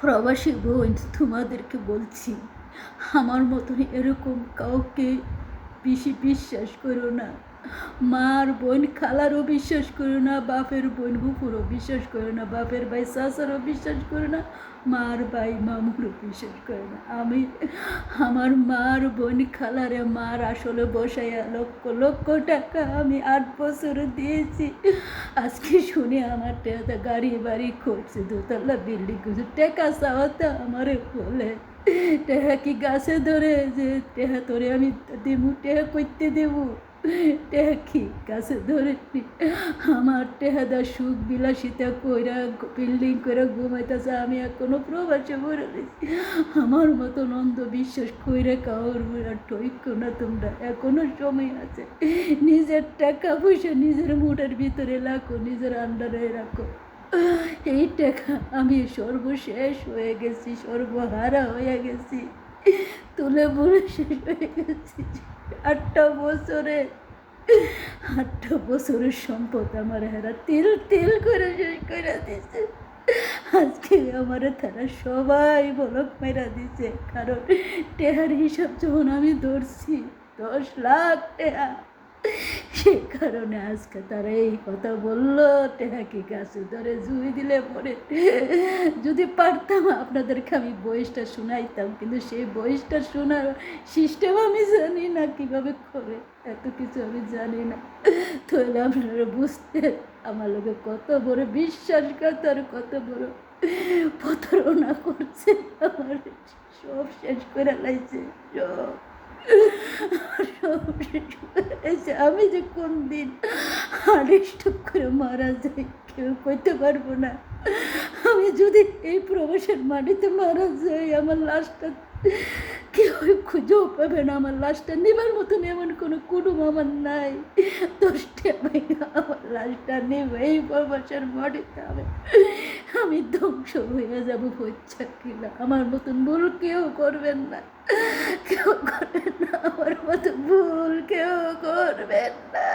প্রবাসী বোন, তোমাদেরকে বলছি, আমার মতন এরকম কাউকে বেশি বিশ্বাস করো না। মার বোন খালারও বিশ্বাস করো না, বাপের বোন বুকুরও বিশ্বাস করো না, বাপের ভাই চাচারও বিশ্বাস করো না, মার ভাই মামুরও বিশ্বাস করে না। আমি আমার মার বোন খালারে মার আসলে বসাইয়া লক্ষ লক্ষ টাকা আমি 8 বছর দিয়েছি। আজকে শুনে আমার টেহাতে গাড়ি বাড়ি করছে, দোতলা বিল্ডিং করছে, টেকা চাওয়াতে আমারে বলে টেহা কি গাছে ধরে যে টেহা তোরে আমি দেবু, টেহা করতে দেবো, টেহা কি গাছে ধরে? আমার টেহাদা সুখ বিলাসিতা কইরা বিল্ডিং করে ঘুমাইতেছে, আমি এখনো প্রবাসে ভরে দিচ্ছি। আমার মতন অন্ধবিশ্বাস কইরে কাউর ঠইক না তোমরা, এখনো সময় আছে। নিজের টাকা পয়সা নিজের মুঠের ভিতরে রাখো, নিজের আন্ডারে রাখো। এই টাকা আমি সর্বশেষ হয়ে গেছি, সর্বহারা হয়ে গেছি, তুলে বলে শেষ হয়ে গেছি। 8 বছরে 8 বছরের সম্পদ আমার হেরা তিল তিল করে শেষ করে দিছে। আজকে আমার তারা সবাই বলক মেরা দিছে, কারণ টেহার হিসাব যখন আমি ধরছি 10 লাখ টেহা, সে কারণে আজকে তারা এই কথা বললো। টেহাকে গাছে ধরে জুই দিলে পরে যদি পারতাম আপনাদেরকে আমি বয়সটা শোনাইতাম, কিন্তু সেই বয়সটা শোনার সিস্টেম আমি জানি না, কীভাবে করে এত কিছু আমি জানি না। তাহলে আপনারা বুঝতেন আমার লোকে কত বড় বিশ্বাসঘাত আর কত বড় প্রতারণা করছে। আমার সব শেষ করে লাইছে, আমি যে কোন দিন আড়িষ্টক করে মারা যাই কেউ কইতে পারবো না। আমি যদি এই প্রবাসের মাটিতে মারা যাই, আমার লাশটা কেউ খুঁজেও পাবে না, আমার লাশটা নেবার মতন এমন কোনো কুটুম আমার নাই। 10টা আমার লাশটা নেবে এই প্রবাসের মাটিতে আমি ধ্বংস হয়ে যাবো, হচ্ছে কিনা। আমার মতন ভুল কেউ করবেন না, কেউ করবেন না, আমার মতো ভুল কেউ করবেন না।